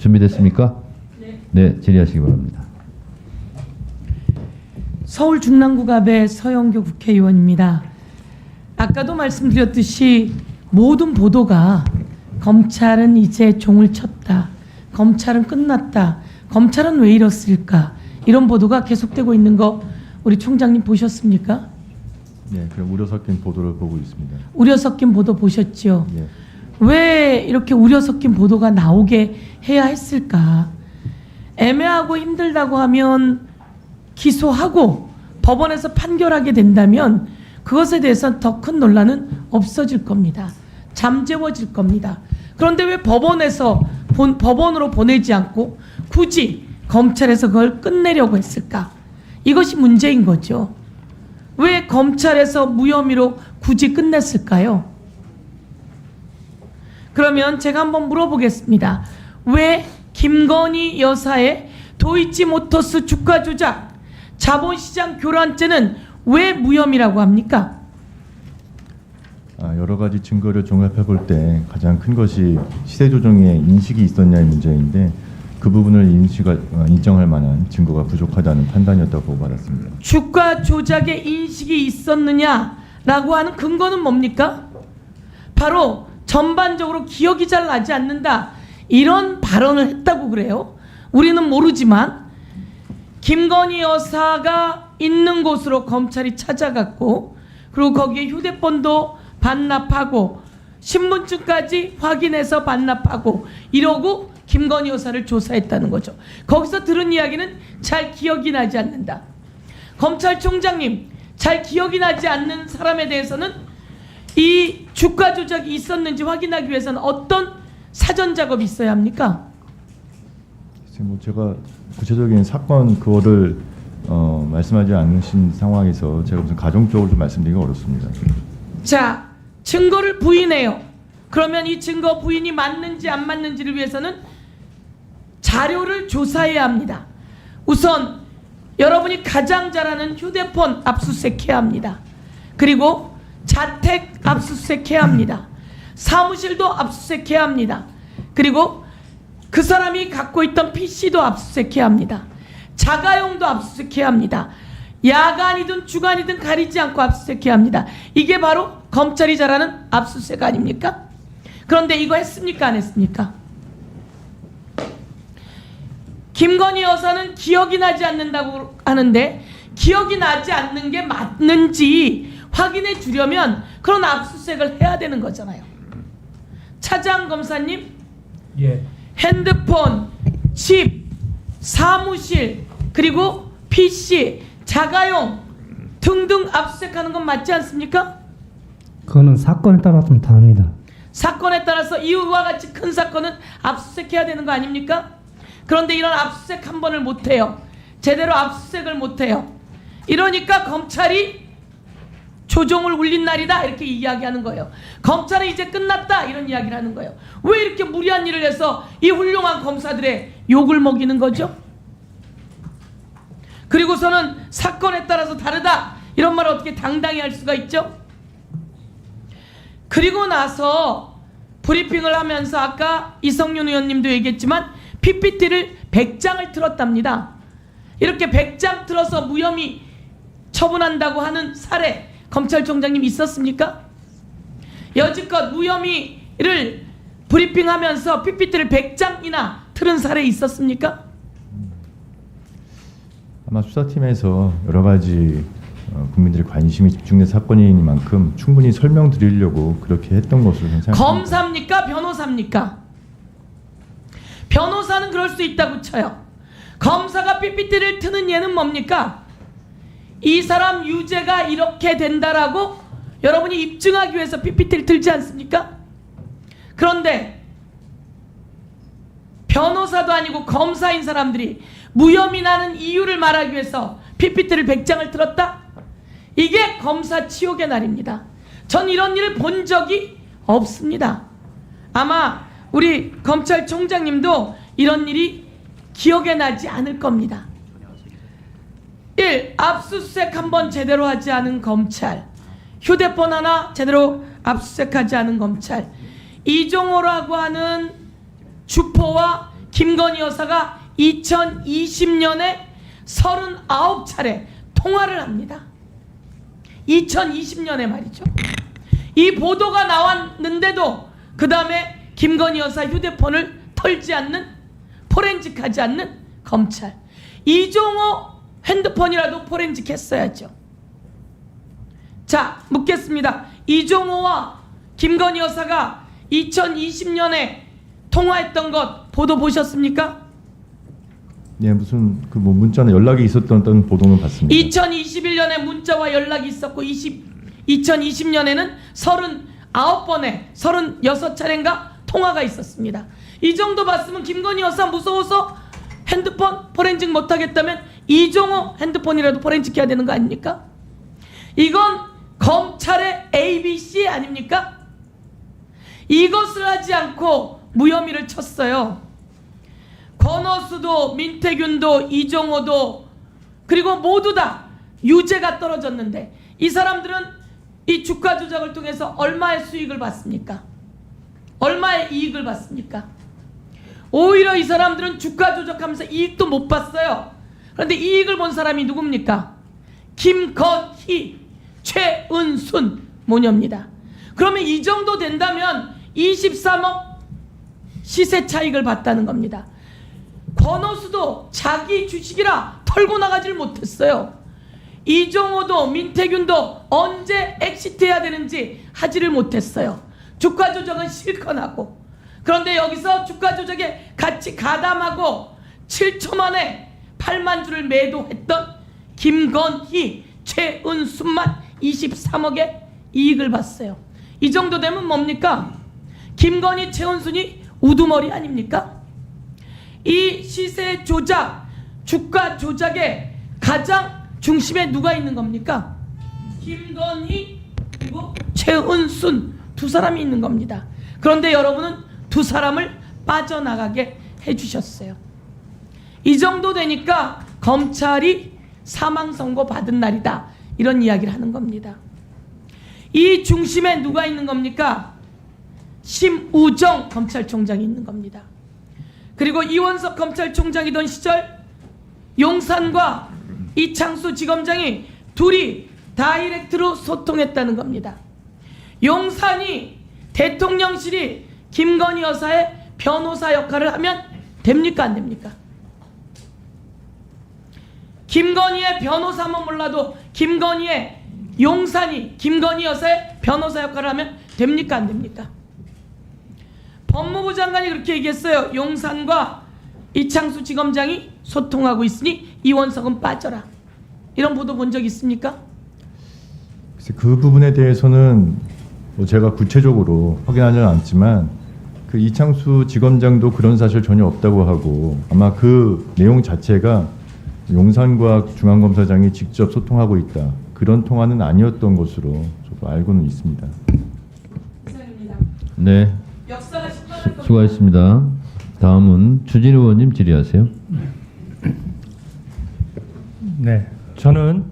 준비됐습니까? 네, 질의하시기 바랍니다. 서울 중랑구갑의 서영교 국회의원입니다. 아까도 말씀드렸듯이 모든 보도가 검찰은 이제 종을 쳤다, 검찰은 끝났다, 검찰은 왜 이렇을까, 이런 보도가 계속되고 있는 거 우리 총장님 보셨습니까? 네, 그럼 우려 섞인 보도를 보고 있습니다. 우려 섞인 보도 보셨죠? 예. 왜 이렇게 우려 섞인 보도가 나오게 해야 했을까? 애매하고 힘들다고 하면 기소하고 법원에서 판결하게 된다면 그것에 대해서 더 큰 논란은 없어질 겁니다. 잠재워질 겁니다. 그런데 왜 법원으로 보내지 않고 굳이 검찰에서 그걸 끝내려고 했을까? 이것이 문제인 거죠. 왜 검찰에서 무혐의로 굳이 끝냈을까요? 그러면 제가 한번 물어보겠습니다. 왜 김건희 여사의 도이치모터스 주가 조작, 자본시장 교란죄는 왜 무혐의라고 합니까? 여러 가지 증거를 종합해 볼 때 가장 큰 것이 시세 조정에 인식이 있었냐의 문제인데 그 부분을 인정할 만한 증거가 부족하다는 판단이었다고 보고받았습니다. 주가 조작에 인식이 있었느냐라고 하는 근거는 뭡니까? 바로 전반적으로 기억이 잘 나지 않는다, 이런 발언을 했다고 그래요. 우리는 모르지만 김건희 여사가 있는 곳으로 검찰이 찾아갔고, 그리고 거기에 휴대폰도 반납하고 신분증까지 확인해서 반납하고 이러고 김건희 여사를 조사했다는 거죠. 거기서 들은 이야기는 잘 기억이 나지 않는다. 검찰총장님, 잘 기억이 나지 않는 사람에 대해서는 이 주가 조작이 있었는지 확인하기 위해서는 어떤 사전 작업이 있어야 합니까? 뭐 제가 구체적인 사건 그거를 말씀하지 않으신 상황에서 제가 무슨 가정적으로 좀 말씀드리기가 어렵습니다. 자, 증거를 부인해요. 그러면 이 증거 부인이 맞는지 안 맞는지를 위해서는 자료를 조사해야 합니다. 우선 여러분이 가장 잘 아는 휴대폰 압수수색해야 합니다. 그리고 자택 압수수색해야 합니다. 사무실도 압수수색해야 합니다. 그리고 그 사람이 갖고 있던 PC도 압수수색해야 합니다. 자가용도 압수수색해야 합니다. 야간이든 주간이든 가리지 않고 압수수색해야 합니다. 이게 바로 검찰이 잘하는 압수수색 아닙니까? 그런데 이거 했습니까, 안 했습니까? 김건희 여사는 기억이 나지 않는다고 하는데 기억이 나지 않는 게 맞는지 확인해 주려면 그런 압수수색을 해야 되는 거잖아요. 차장 검사님, 예. 핸드폰, 집, 사무실, 그리고 PC, 자가용 등등 압수수색하는 건 맞지 않습니까? 그거는 사건에 따라 좀 다릅니다. 사건에 따라서 이와 같이 큰 사건은 압수수색해야 되는 거 아닙니까? 그런데 이런 압수수색 한 번을 못해요. 제대로 압수수색을 못해요. 이러니까 검찰이 조종을 울린 날이다, 이렇게 이야기하는 거예요. 검찰은 이제 끝났다, 이런 이야기를 하는 거예요. 왜 이렇게 무리한 일을 해서 이 훌륭한 검사들의 욕을 먹이는 거죠? 그리고서는 사건에 따라서 다르다, 이런 말을 어떻게 당당히 할 수가 있죠? 그리고 나서 브리핑을 하면서 아까 이성윤 의원님도 얘기했지만 PPT를 100장을 틀었답니다. 이렇게 100장 틀어서 무혐의 처분한다고 하는 사례 검찰총장님 있었습니까? 여지껏 무혐의를 브리핑하면서 PPT를 100장이나 틀은 사례 있었습니까? 아마 수사팀에서 여러 가지 국민들의 관심이 집중된 사건이니만큼 충분히 설명드리려고 그렇게 했던 것으로 생각합니다. 검사입니까? 변호사입니까? 변호사는 그럴 수 있다고 쳐요. 검사가 PPT를 트는 예는 뭡니까? 이 사람 유죄가 이렇게 된다라고 여러분이 입증하기 위해서 PPT를 들지 않습니까? 그런데 변호사도 아니고 검사인 사람들이 무혐의 나는 이유를 말하기 위해서 PPT를 100장을 틀었다? 이게 검사 치욕의 날입니다. 전 이런 일을 본 적이 없습니다. 아마 우리 검찰총장님도 이런 일이 기억에 나지 않을 겁니다. 1. 압수수색 한번 제대로 하지 않은 검찰, 휴대폰 하나 제대로 압수수색하지 않은 검찰, 이종호라고 하는 주포와 김건희 여사가 2020년에 39차례 통화를 합니다. 2020년에 말이죠. 이 보도가 나왔는데도 그 다음에 김건희 여사 휴대폰을 털지 않는, 포렌식하지 않는 검찰. 이종호 핸드폰이라도 포렌식 했어야죠. 자, 묻겠습니다. 이종호와 김건희 여사가 2020년에 통화했던 것 보도 보셨습니까? 예, 무슨 그 뭐 문자나 연락이 있었던 보도는 봤습니다. 2021년에 문자와 연락이 있었고 2020년에는 39번에 36차례인가 통화가 있었습니다. 이 정도 봤으면 김건희 여사 무서워서 핸드폰 포렌식 못하겠다면 이종호 핸드폰이라도 포렌식해야 되는 거 아닙니까? 이건 검찰의 ABC 아닙니까? 이것을 하지 않고 무혐의를 쳤어요. 권오수도 민태균도 이종호도 그리고 모두 다 유죄가 떨어졌는데 이 사람들은 이 주가 조작을 통해서 얼마의 수익을 받습니까? 얼마의 이익을 받습니까? 오히려 이 사람들은 주가 조작하면서 이익도 못 봤어요. 그런데 이익을 본 사람이 누굽니까? 김건희, 최은순 모녀입니다. 그러면 이 정도 된다면 23억 시세 차익을 봤다는 겁니다. 권오수도 자기 주식이라 털고 나가질 못했어요. 이종호도 민태균도 언제 엑시트해야 되는지 하지를 못했어요. 주가 조작은 실컷 하고. 그런데 여기서 주가 조작에 같이 가담하고 7초 만에 8만 주를 매도했던 김건희, 최은순만 23억의 이익을 봤어요. 이 정도 되면 뭡니까? 김건희, 최은순이 우두머리 아닙니까? 이 시세 조작, 주가 조작의 가장 중심에 누가 있는 겁니까? 김건희 그리고 최은순 두 사람이 있는 겁니다. 그런데 여러분은 두 사람을 빠져나가게 해주셨어요. 이 정도 되니까 검찰이 사망선고 받은 날이다 이런 이야기를 하는 겁니다. 이 중심에 누가 있는 겁니까? 심우정 검찰총장이 있는 겁니다. 그리고 이원석 검찰총장이던 시절 용산과 이창수 지검장이 둘이 다이렉트로 소통했다는 겁니다. 용산이 대통령실이 김건희 여사의 변호사 역할을 하면 됩니까 안 됩니까? 김건희의 변호사면 몰라도 김건희의 용산이 김건희 여사의 변호사 역할을 하면 됩니까 안 됩니까? 법무부 장관이 그렇게 얘기했어요. 용산과 이창수 지검장이 소통하고 있으니 이원석은 빠져라. 이런 보도 본 적 있습니까? 글쎄, 그 부분에 대해서는 뭐 제가 구체적으로 확인하지는 않지만 그 이창수 지검장도 그런 사실 전혀 없다고 하고 아마 그 내용 자체가 용산과 중앙검사장이 직접 소통하고 있다. 그런 통화는 아니었던 것으로 저도 알고는 있습니다. 이상입니다. 네, 역사가 심판할 겁니다. 수고하셨습니다. 다음은 추진우 의원님 질의하세요. 네, 저는